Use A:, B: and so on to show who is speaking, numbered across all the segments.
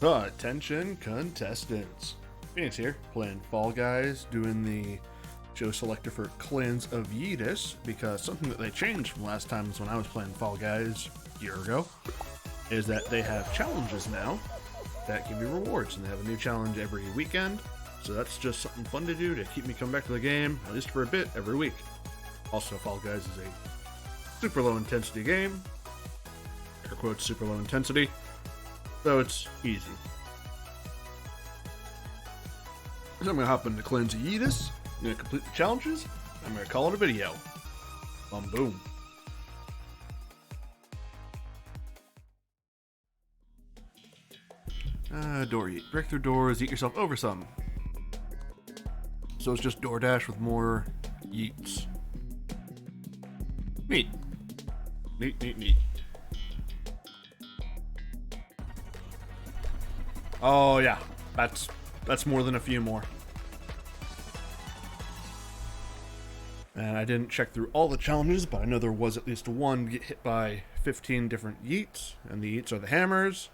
A: Attention contestants. Phoenix here, playing Fall Guys, doing the show selector for Clans of Yeetus, because something that they changed from last time when I was playing Fall Guys a year ago is that they have challenges now that give you rewards, and they have a new challenge every weekend, so that's just something fun to do to keep me coming back to the game, at least for a bit, every week. Also, Fall Guys is a super low intensity game, air quotes super low intensity, so it's easy. So I'm going to hop into Clans of Yeetus, I'm going to complete the challenges, I'm going to call it a video. Boom. Door eat. Break through doors, eat yourself over some. So it's just DoorDash with more yeets. Neat. Neat. Oh yeah, that's more than a few more. And I didn't check through all the challenges, but I know there was at least one get hit by 15 different yeets, and the yeets are the hammers.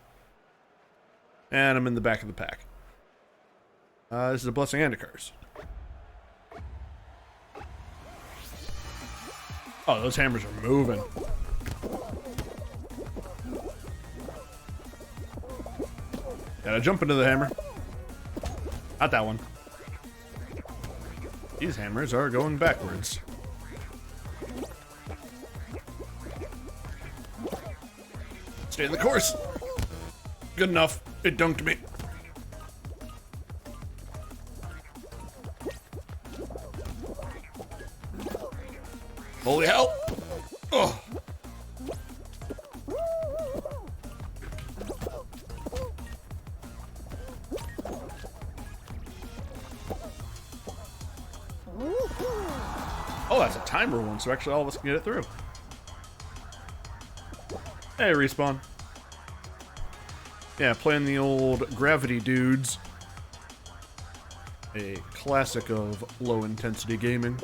A: And I'm in the back of the pack. This is a blessing and a curse. Oh, those hammers are moving. Gotta jump into the hammer. Not that one. These hammers are going backwards. Stay in the course. Good enough. It dunked me. Holy hell! Oh. Oh, that's a timer one, so actually all of us can get it through. Hey, Respawn. Yeah, playing the old gravity dudes. A classic of low-intensity gaming.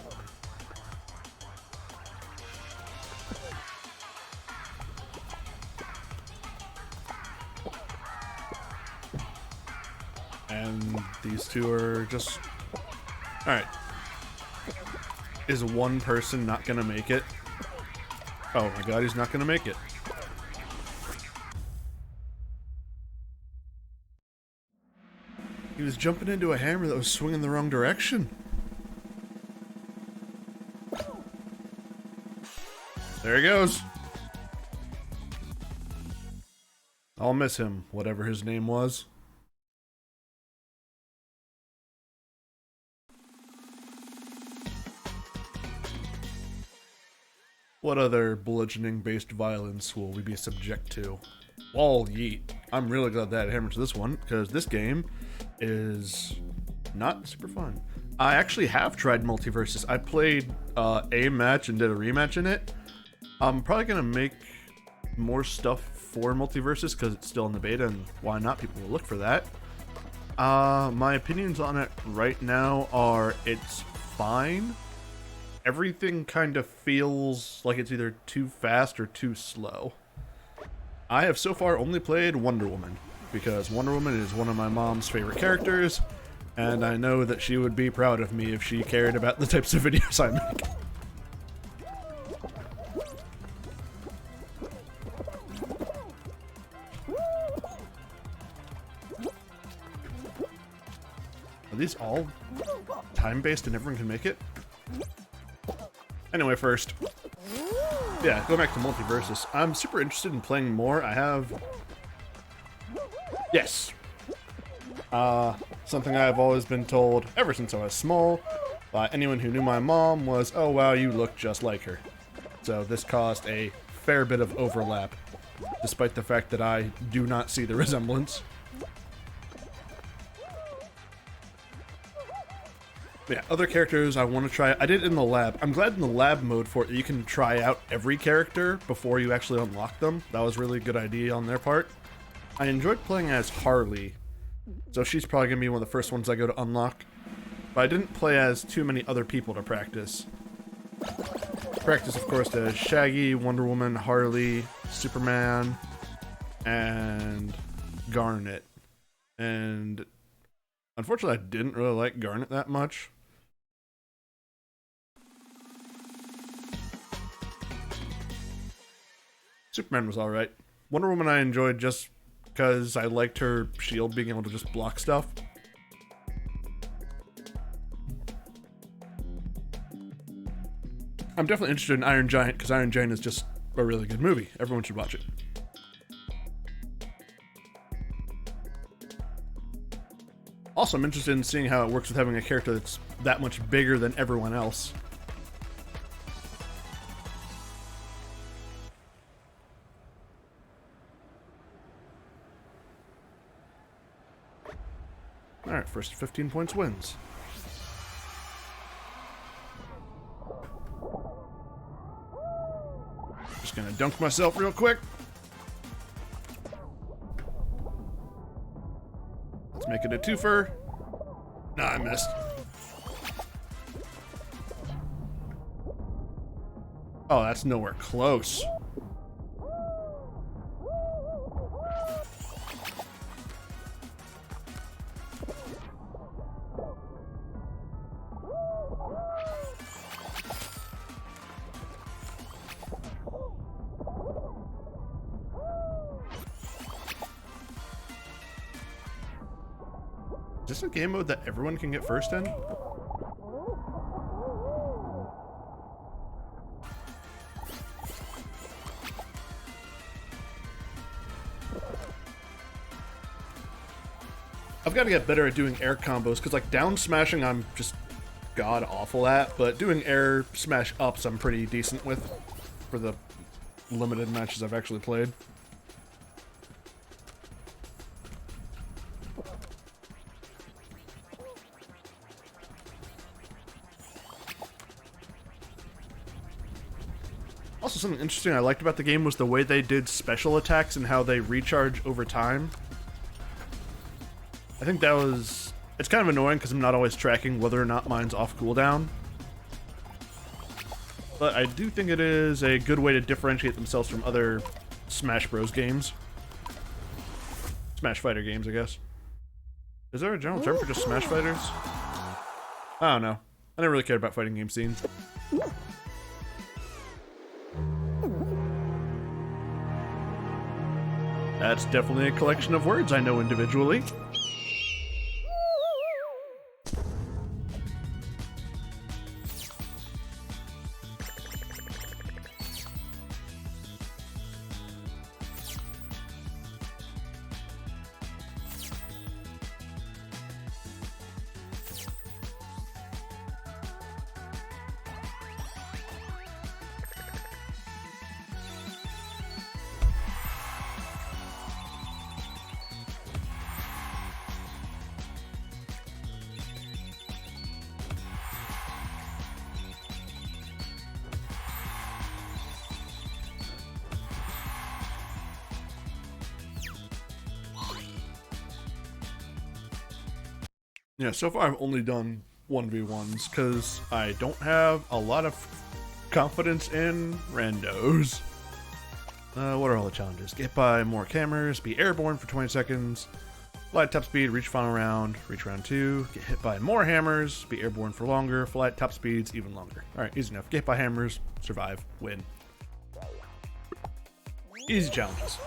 A: And these two are just... Alright. Is one person not gonna make it? Oh my god, he's not gonna make it. He was jumping into a hammer that was swinging the wrong direction. There he goes. I'll miss him, whatever his name was. What other bludgeoning-based violence will we be subject to? Wall yeet. I'm really glad that I hammered to this one, because this game is not super fun. I actually have tried multiverses. I played a match and did a rematch in it. I'm probably going to make more stuff for multiverses, because it's still in the beta, and why not? People will look for that. My opinions on it right now are it's fine. Everything kind of feels like it's either too fast or too slow. I have so far only played Wonder Woman, because Wonder Woman is one of my mom's favorite characters, and I know that she would be proud of me if she cared about the types of videos I make. Are these all time-based and everyone can make it? Anyway, first, yeah, go back to multiverses. I'm super interested in playing more. I have, yes, something I've always been told ever since I was small by anyone who knew my mom was, oh wow, you look just like her. So this caused a fair bit of overlap, despite the fact that I do not see the resemblance. Yeah, other characters I want to try. I did it in the lab. I'm glad in the lab mode for it you can try out every character before you actually unlock them. That was really a good idea on their part. I enjoyed playing as Harley, so she's probably going to be one of the first ones I go to unlock. But I didn't play as too many other people to practice. Practice, of course, as Shaggy, Wonder Woman, Harley, Superman, and Garnet. And unfortunately, I didn't really like Garnet that much. Superman was alright. Wonder Woman I enjoyed just because I liked her shield being able to just block stuff. I'm definitely interested in Iron Giant because Iron Giant is just a really good movie. Everyone should watch it. Also, I'm interested in seeing how it works with having a character that's that much bigger than everyone else. Alright, first 15 points wins. Just gonna dunk myself real quick. Let's make it a twofer. Nah, I missed. Oh, that's nowhere close. Is this a game mode that everyone can get first in? I've got to get better at doing air combos, because like down smashing I'm just god awful at, but doing air smash ups I'm pretty decent with for the limited matches I've actually played. Also, something interesting I liked about the game was the way they did special attacks and how they recharge over time. I think that was... It's kind of annoying because I'm not always tracking whether or not mine's off cooldown. But I do think it is a good way to differentiate themselves from other Smash Bros. Games. Smash Fighter games, I guess. Is there a general term for just Smash Fighters? I don't know. I never really cared about fighting game scenes. That's definitely a collection of words I know individually. Yeah, so far I've only done 1v1s because I don't have a lot of confidence in randos. What are all the challenges? Get by more cameras, be airborne for 20 seconds, fly at top speed, reach final round, reach round 2, get hit by more hammers, be airborne for longer, fly at top speeds even longer. Alright, easy enough. Get hit by hammers, survive, win. Easy challenges.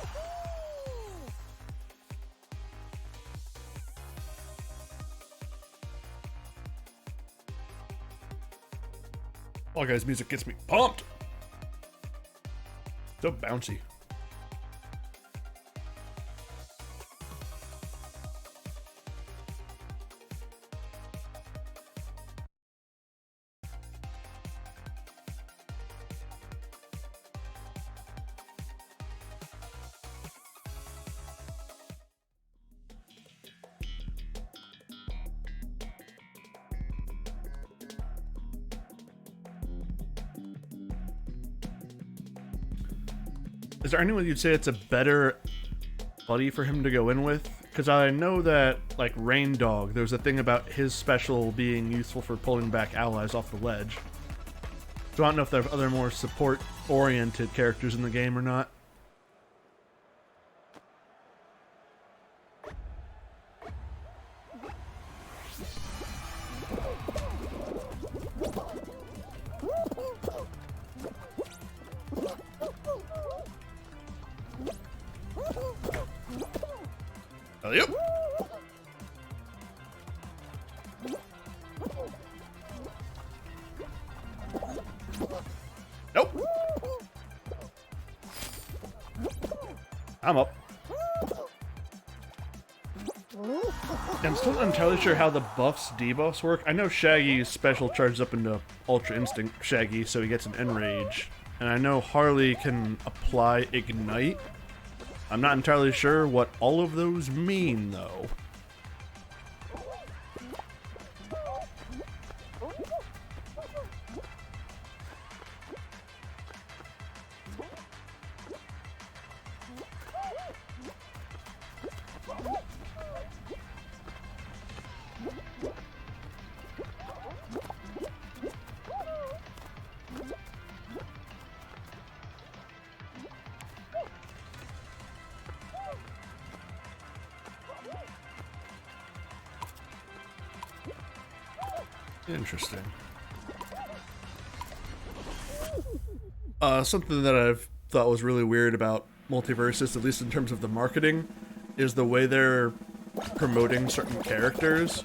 A: Fall Guys music gets me pumped. So bouncy. Is there anyone you'd say it's a better buddy for him to go in with? Because I know that, like, Rain Dog, there's a thing about his special being useful for pulling back allies off the ledge. So I don't know if there are other more support-oriented characters in the game or not. Yep. Nope. I'm up. I'm still not entirely sure how the buffs debuffs work. I know Shaggy's special charges up into Ultra Instinct Shaggy, so he gets an Enrage. And I know Harley can apply Ignite. I'm not entirely sure what all of those mean, though. Interesting. Something that I've thought was really weird about Multiversus, at least in terms of the marketing, is the way they're promoting certain characters.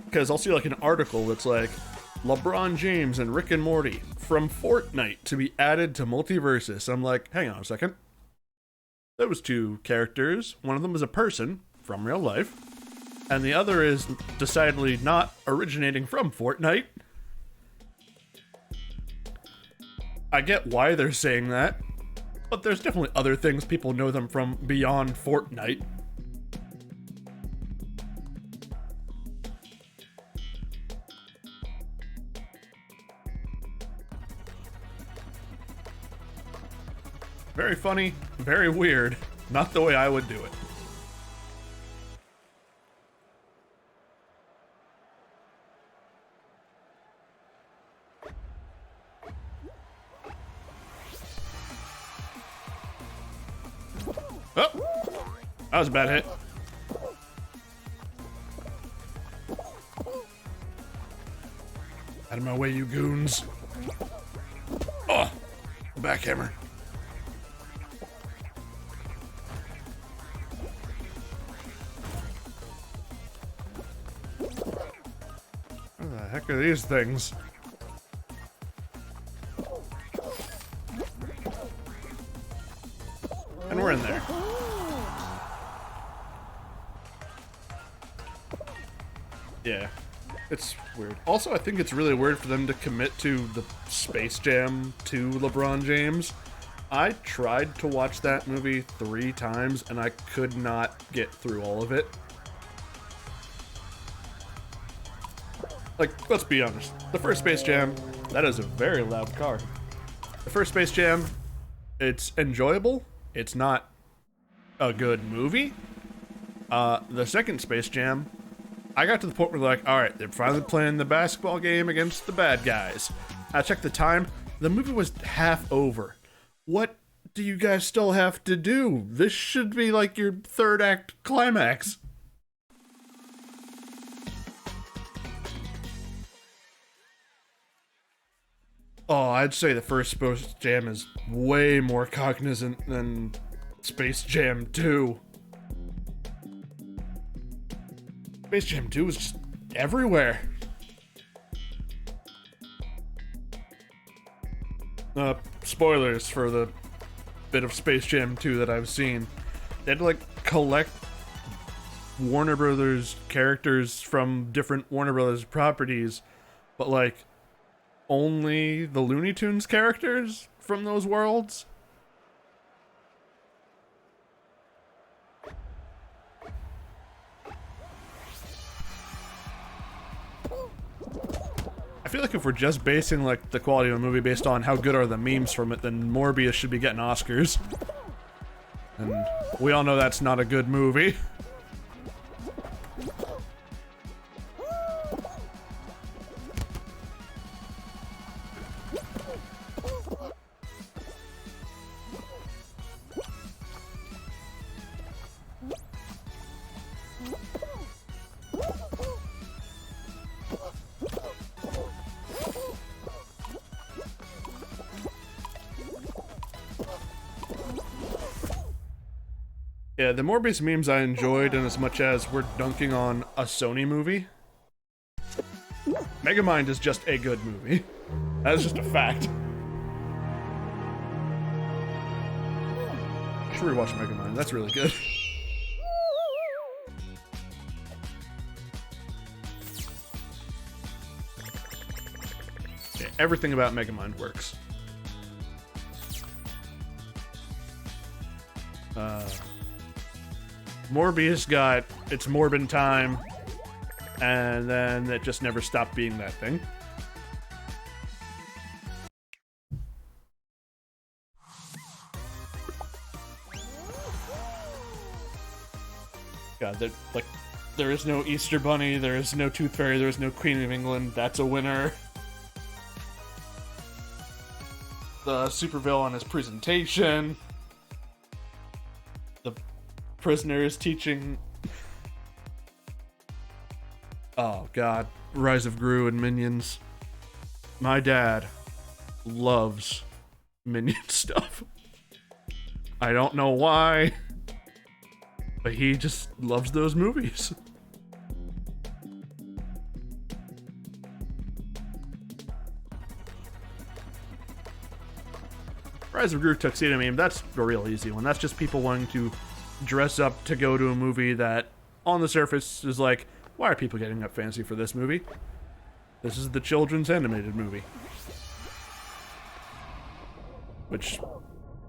A: Because I'll see like an article that's like, LeBron James and Rick and Morty from Fortnite to be added to Multiversus. I'm like, hang on a second. Those two characters, one of them is a person from real life, and the other is decidedly not originating from Fortnite. I get why they're saying that, but there's definitely other things people know them from beyond Fortnite. Very funny, very weird, not the way I would do it. Oh, that was a bad hit. Out of my way, you goons. Oh, backhammer. What the heck are these things? And we're in there. Yeah, it's weird. Also, I think it's really weird for them to commit to the Space Jam 2 LeBron James. I tried to watch that movie 3 times, and I could not get through all of it. Like, let's be honest. The first Space Jam, that is a very loud car. The first Space Jam, it's enjoyable. It's not a good movie. The second Space Jam, I got to the point where like, all right, they're finally playing the basketball game against the bad guys. I checked the time. The movie was half over. What do you guys still have to do? This should be like your third act climax. Oh, I'd say the first Space Jam is way more cognizant than Space Jam 2. Space Jam 2 was just everywhere. Spoilers for the bit of Space Jam 2 that I've seen. They had to like collect Warner Brothers characters from different Warner Brothers properties, but like only the Looney Tunes characters from those worlds. I feel like if we're just basing like the quality of a movie based on how good are the memes from it, then Morbius should be getting Oscars. And we all know that's not a good movie. Yeah, the Morbius memes I enjoyed, in as much as we're dunking on a Sony movie. Megamind is just a good movie. That is just a fact. I should rewatch Megamind. That's really good. Yeah, everything about Megamind works. Morbius got its Morbin time, and then it just never stopped being that thing. God, there is no Easter Bunny, there is no Tooth Fairy, there is no Queen of England. That's a winner. The supervillain is presentation. The prisoner is teaching. Oh god, Rise of Gru and Minions. My dad loves Minion stuff. I don't know why, but he just loves those movies. Rise of Gru Tuxedo meme, that's a real easy one. That's just people wanting to dress up to go to a movie that, on the surface, is like, why are people getting up fancy for this movie? This is the children's animated movie. Which,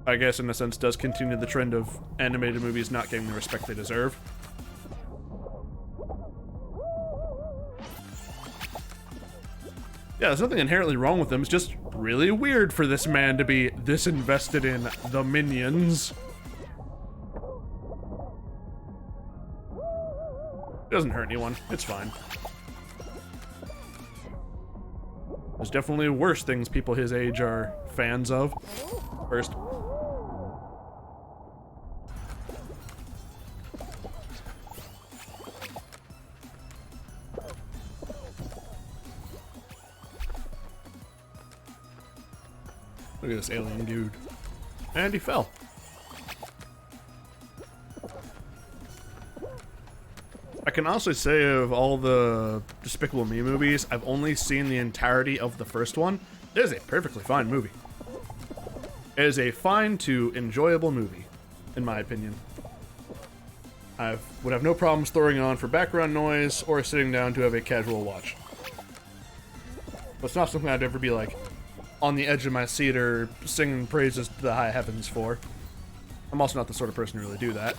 A: I guess in a sense, does continue the trend of animated movies not getting the respect they deserve. Yeah, there's nothing inherently wrong with them. It's just really weird for this man to be this invested in the Minions. It doesn't hurt anyone. It's fine. There's definitely worse things people his age are fans of. First. Look at this alien dude. And he fell. I can also say of all the Despicable Me movies, I've only seen the entirety of the first one. It is a perfectly fine movie. It is a fine to enjoyable movie, in my opinion. I would have no problems throwing it on for background noise or sitting down to have a casual watch. But it's not something I'd ever be like on the edge of my seat or singing praises to the high heavens for. I'm also not the sort of person to really do that.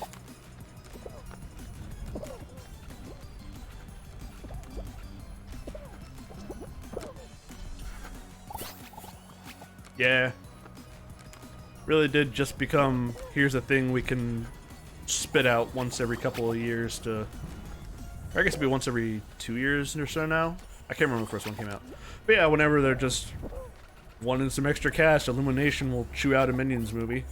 A: Yeah. Really did just become, here's a thing we can spit out once every couple of years to... Or I guess it'd be once every 2 years or so now. I can't remember when the first one came out. But yeah, whenever they're just wanting some extra cash, Illumination will chew out a Minions movie.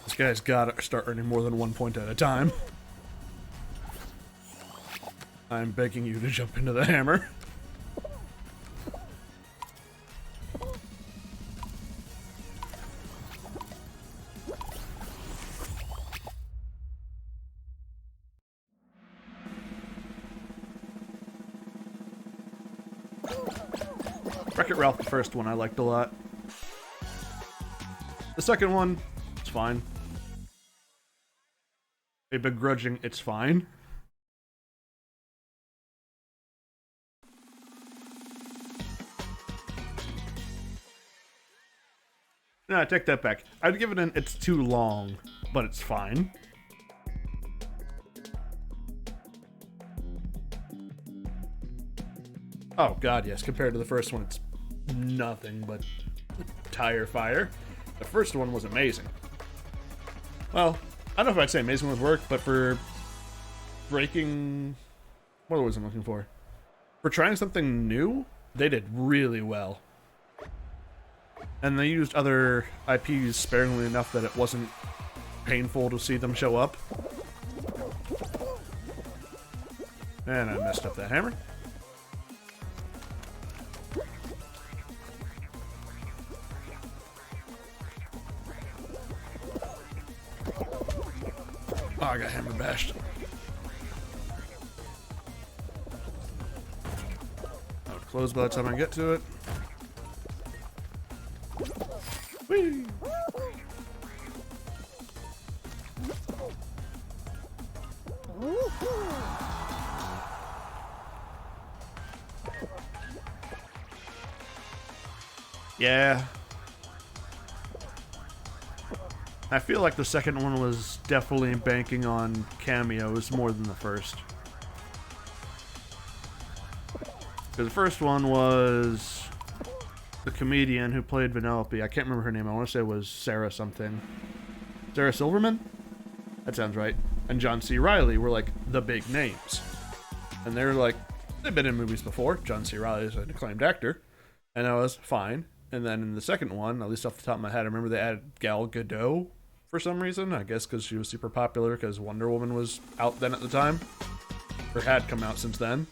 A: This guy's gotta start earning more than 1 point at a time. I'm begging you to jump into the hammer. Wreck-It Ralph, the first one, I liked a lot. The second one, it's fine. A begrudging, it's fine. No, I take that back. I'd give it an it's too long, but it's fine. Oh god, yes, compared to the first one, it's nothing but tire fire. The first one was amazing. Well, I don't know if I'd say amazing with work, but for breaking... What was I looking for? For trying something new, they did really well. And they used other IPs sparingly enough that it wasn't painful to see them show up. And I messed up that hammer. Oh, I got hammer bashed. That would close by the time I get to it. Whee! Yeah. I feel like the second one was definitely banking on cameos more than the first. Because the first one was the comedian who played Vanellope. I can't remember her name. I want to say it was Sarah something. Sarah Silverman? That sounds right. And John C. Reilly were like the big names. And they're like, they've been in movies before. John C. Reilly is an acclaimed actor. And I was fine. And then in the second one, at least off the top of my head, I remember they added Gal Gadot for some reason. I guess because she was super popular because Wonder Woman was out then at the time. Or had come out since then.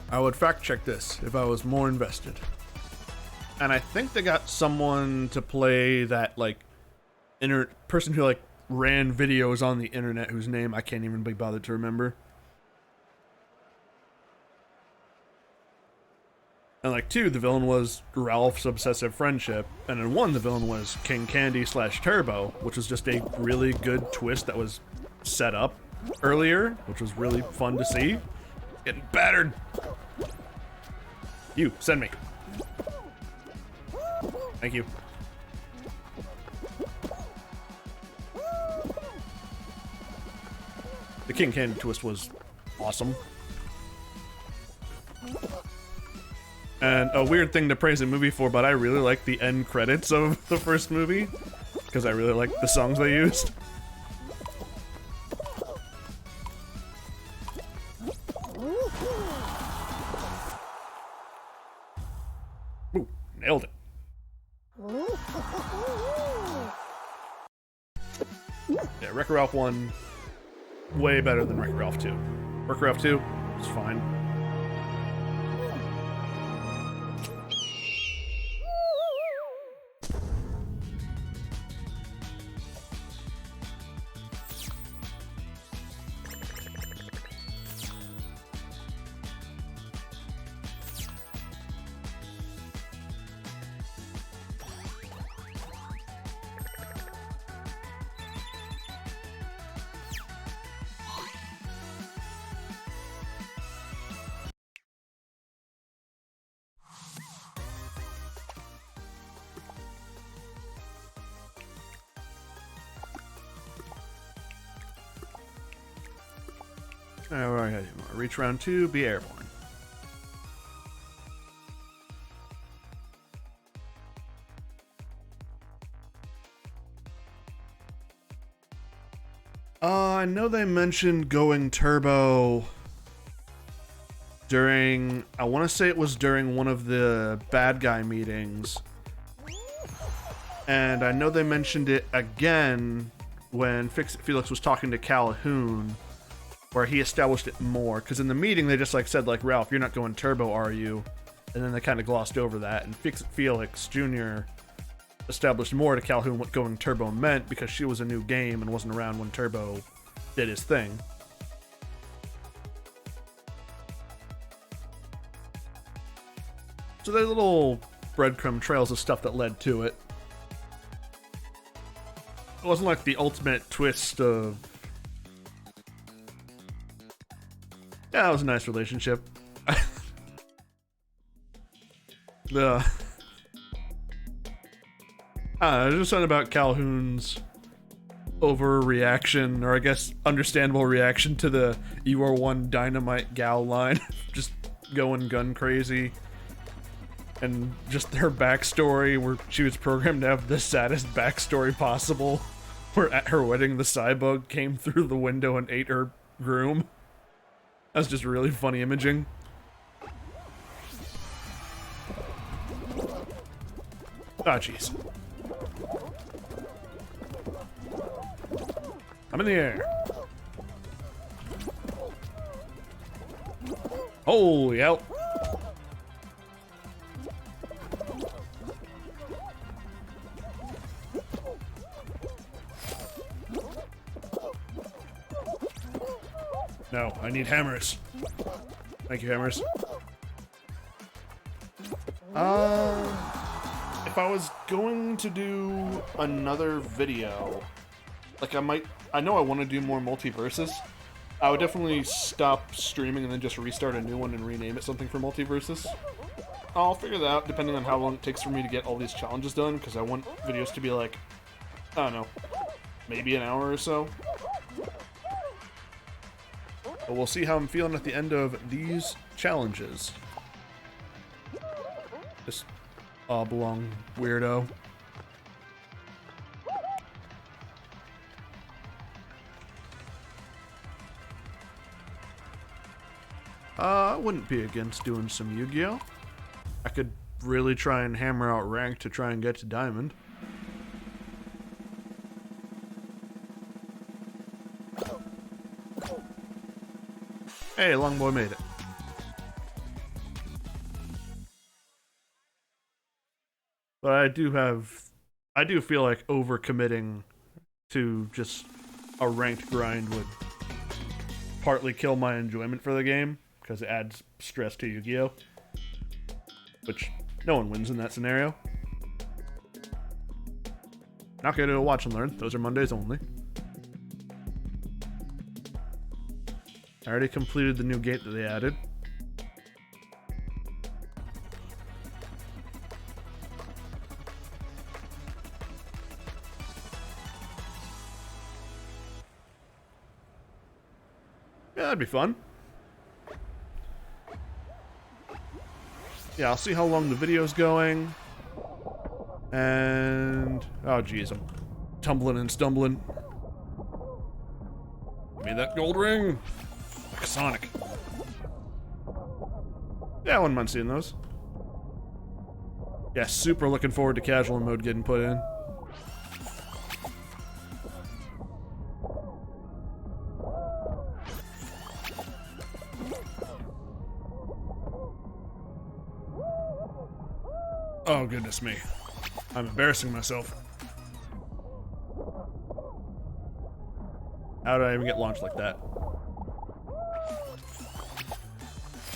A: I would fact check this if I was more invested. And I think they got someone to play that, like, person who, like, ran videos on the internet whose name I can't even be bothered to remember. And, like, 2, the villain was Ralph's obsessive friendship. And in 1, the villain was King Candy / Turbo, which was just a really good twist that was set up earlier, which was really fun to see. Getting battered. You, send me. Thank you. The King Candy twist was awesome. And a weird thing to praise a movie for, but I really like the end credits of the first movie. Because I really like the songs they used. Ooh, nailed it. Yeah, Wreck-It Ralph 1, way better than Wreck-It Ralph 2. Wreck-It Ralph 2, it's fine. Alright, reach round 2, be airborne. I know they mentioned going turbo during, I want to say it was during one of the bad guy meetings. And I know they mentioned it again when Fix-It Felix was talking to Calhoun, where he established it more. Because in the meeting, they just like said, like, Ralph, you're not going turbo, are you? And then they kind of glossed over that. And Fix-It Felix Jr. established more to Calhoun what going turbo meant, because she was a new game and wasn't around when Turbo did his thing. So they're little breadcrumb trails of stuff that led to it. It wasn't like the ultimate twist of... Yeah, it was a nice relationship. There's just something about Calhoun's overreaction, or I guess understandable reaction to the "You are one dynamite gal" line. Just going gun crazy. And just her backstory, where she was programmed to have the saddest backstory possible. Where at her wedding, the cybug came through the window and ate her groom. That's just really funny imaging. Ah, jeez. I'm in the air. Holy hell. No, I need hammers. Thank you, hammers. If I was going to do another video, like I know I want to do more multiverses. I would definitely stop streaming and then just restart a new one and rename it something for multiverses. I'll figure that out depending on how long it takes for me to get all these challenges done, because I want videos to be like, I don't know, maybe an hour or so. But we'll see how I'm feeling at the end of these challenges. This oblong weirdo. I wouldn't be against doing some Yu-Gi-Oh! I could really try and hammer out rank to try and get to Diamond. Hey, Long Boy made it. But I do feel like overcommitting to just a ranked grind would partly kill my enjoyment for the game, because it adds stress to Yu-Gi-Oh! Which no one wins in that scenario. Not gonna do a watch and learn, those are Mondays only. I already completed the new gate that they added. Yeah, that'd be fun. Yeah, I'll see how long the video's going. And... oh, geez, I'm tumbling and stumbling. Give me that gold ring! Like Sonic. Yeah, I wouldn't mind seeing those. Yeah, super looking forward to casual mode getting put in. Oh, goodness me. I'm embarrassing myself. How did I even get launched like that?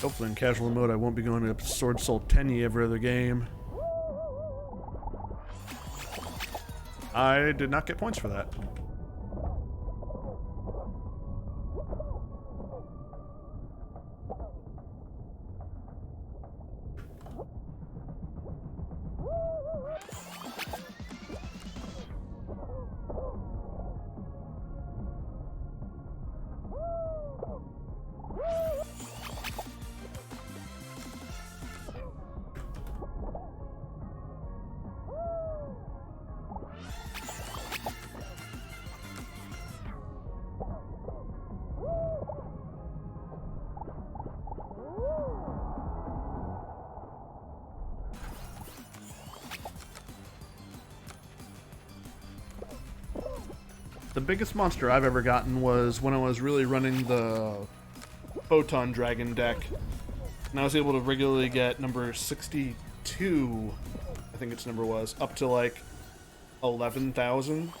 A: Hopefully in casual mode I won't be going to Sword Soul Tenyi every other game. I did not get points for that. The biggest monster I've ever gotten was when I was really running the Photon Dragon deck, and I was able to regularly get number 62, I think its number was, up to like 11,000,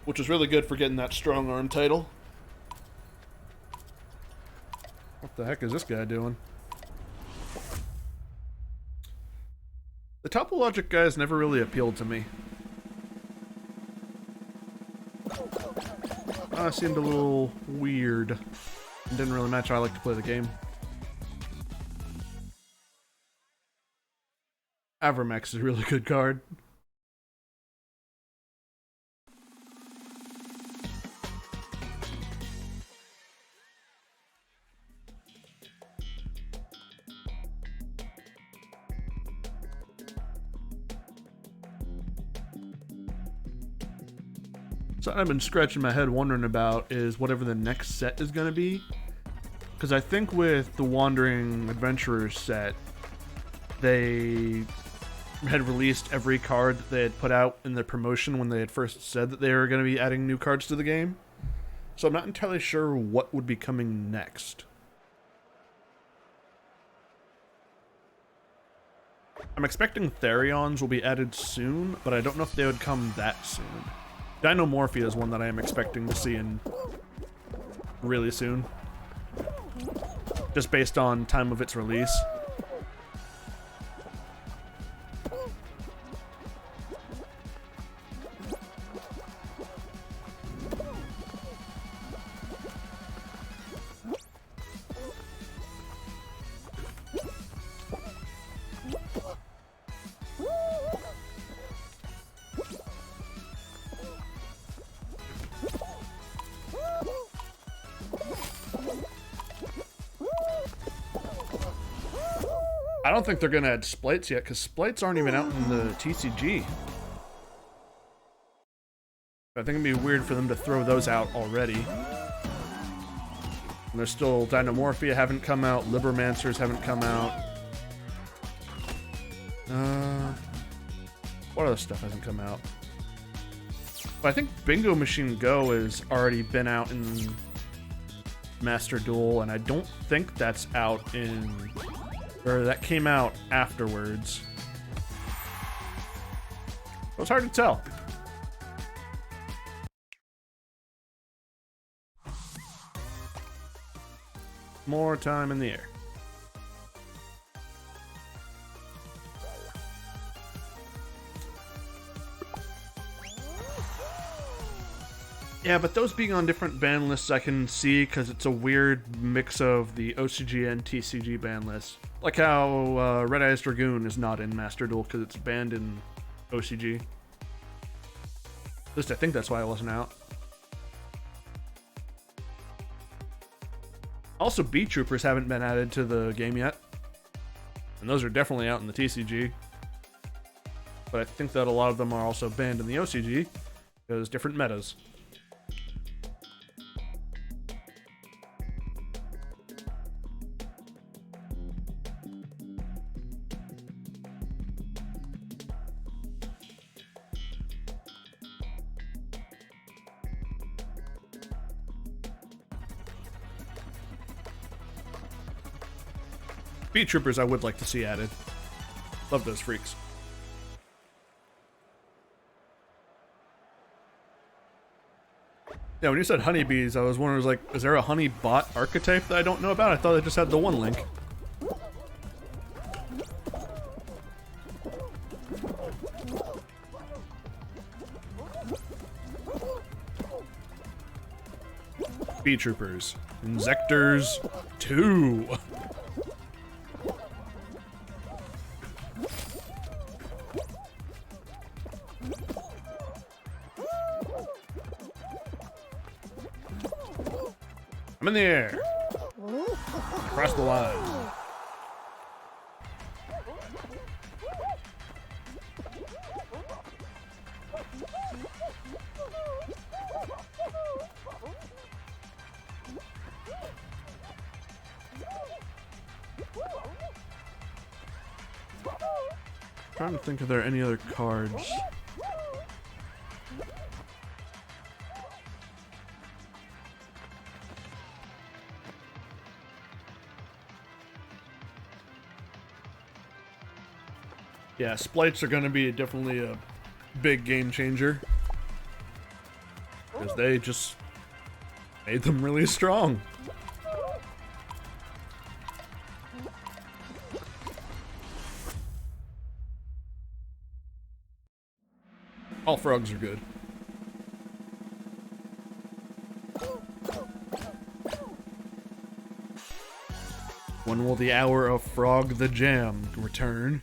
A: which was really good for getting that strong arm title. What the heck is this guy doing? The topologic guys never really appealed to me. Seemed a little weird. It didn't really match how I like to play the game. Avermax is a really good card. So I've been scratching my head wondering about is whatever the next set is going to be. Because I think with the Wandering Adventurers set, they had released every card that they had put out in the promotion when they had first said that they were going to be adding new cards to the game. So I'm not entirely sure what would be coming next. I'm expecting Therions will be added soon, but I don't know if they would come that soon. Dinomorphia is one that I am expecting to see in really soon. Just based on time of its release. I don't think they're going to add splites yet, because splites aren't even out in the TCG. I think it'd be weird for them to throw those out already. And there's still Dinomorphia haven't come out, Libermancers haven't come out. What other stuff hasn't come out? But I think Bingo Machine Go has already been out in Master Duel, and I don't think that's out in... or that came out afterwards. It was hard to tell. More time in the air. Yeah, but those being on different ban lists I can see because it's a weird mix of the OCG and TCG ban lists. Like how Red Eyes Dragoon is not in Master Duel because it's banned in OCG. At least I think that's why it wasn't out. Also, Beat Troopers haven't been added to the game yet. And those are definitely out in the TCG. But I think that a lot of them are also banned in the OCG because different metas. Beat Troopers I would like to see added. Love those freaks. Yeah, when you said honeybees, I was wondering, like, is there a honey bot archetype that I don't know about? I thought I just had the one link. Beat Troopers. Insectors 2. I'm in the air. Across the line. Trying to think if there are any other cards. Yeah, splites are going to be definitely a big game changer. Because they just made them really strong. All frogs are good. When will the hour of Frog the Jam return?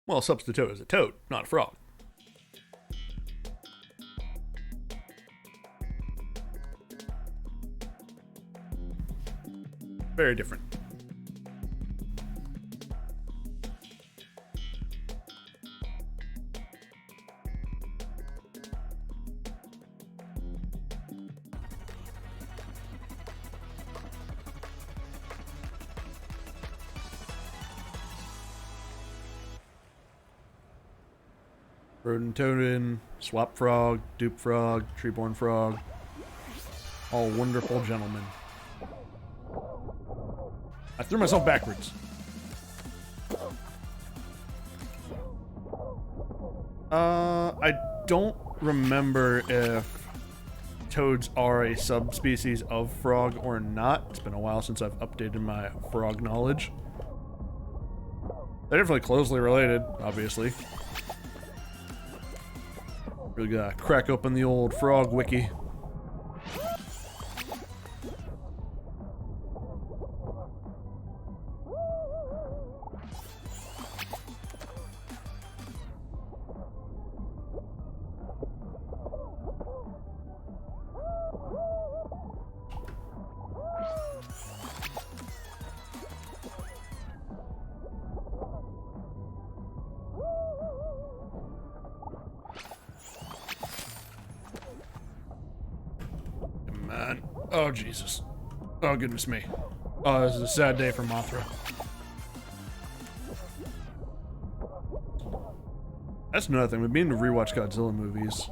A: Well, Substitute is a toad, not a frog. very different. Rodent Toadin, Swap Frog, Dupe Frog, Treeborn Frog. All wonderful gentlemen. I threw myself backwards. I don't remember if toads are a subspecies of frog or not. It's been a while since I've updated my frog knowledge. They're definitely closely related, obviously. Really gotta crack open the old frog wiki. Man. Oh, Jesus. Oh, goodness me. Oh, this is a sad day for Mothra. That's another thing. We've been to rewatch Godzilla movies.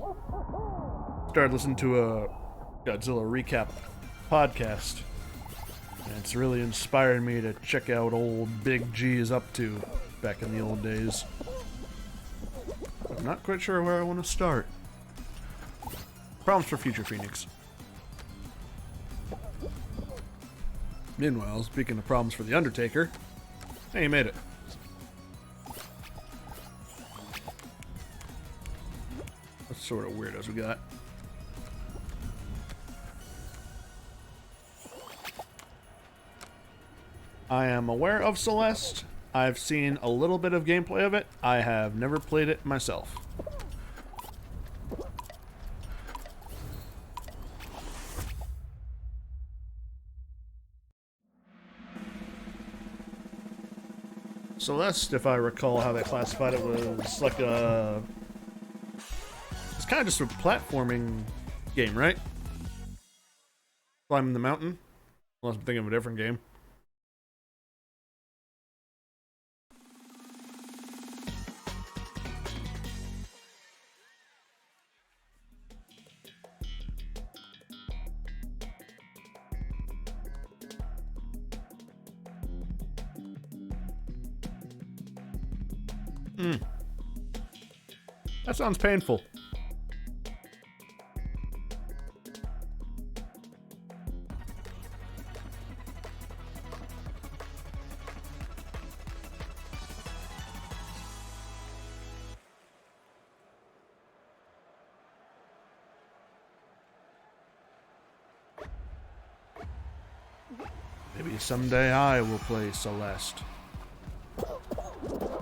A: Started listening to a Godzilla recap podcast. And it's really inspired me to check out old Big G is up to back in the old days. I'm not quite sure where I want to start. Problems for Future Phoenix. Meanwhile, speaking of problems for The Undertaker, hey, you made it. What sort of weirdos we got? I am aware of Celeste. I've seen a little bit of gameplay of it. I have never played it myself. Celeste, if I recall how they classified it, was like a... It's kind of just a platforming game, right? Climbing the mountain? Unless I'm thinking of a different game. That sounds painful. Maybe someday I will play Celeste.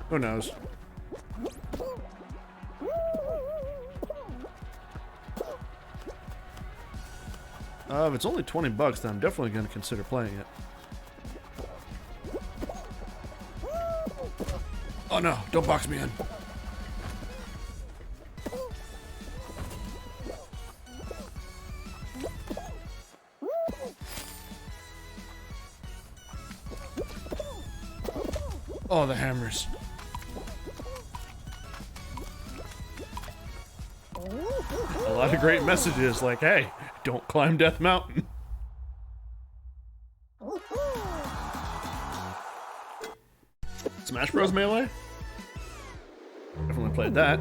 A: Who knows? If it's only $20, then I'm definitely going to consider playing it. Oh no, don't box me in. Oh, the hammers. A lot of great messages like, hey, don't climb Death Mountain. Smash Bros. Melee? Definitely played that.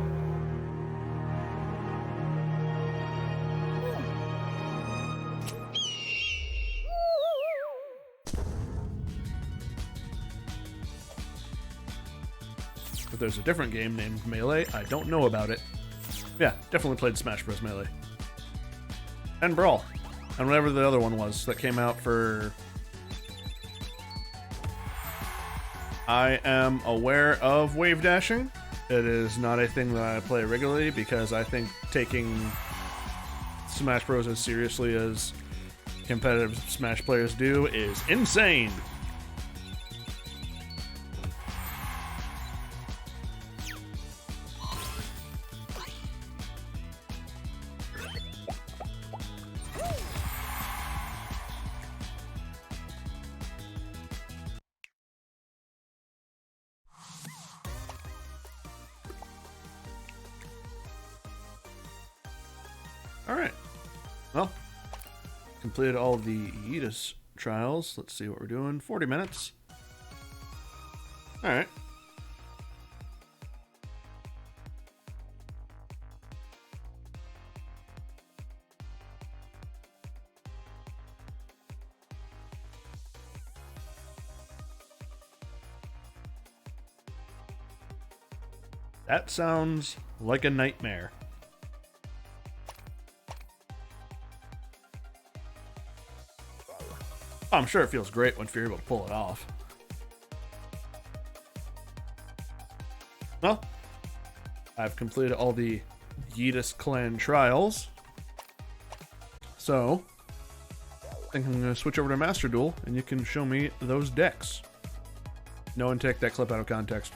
A: If there's a different game named Melee, I don't know about it. Yeah, definitely played Smash Bros. Melee. And Brawl. And whatever the other one was that came out for... I am aware of wave dashing. It is not a thing that I play regularly because I think taking Smash Bros. As seriously as competitive Smash players do is insane. Alright. Well, completed all the Yeetus trials. Let's see what we're doing. 40 minutes. Alright. That sounds like a nightmare. I'm sure it feels great once you're able to pull it off. Well, I've completed all the Yeetus clan trials. So, I think I'm going to switch over to Master Duel, and you can show me those decks. No one take that clip out of context.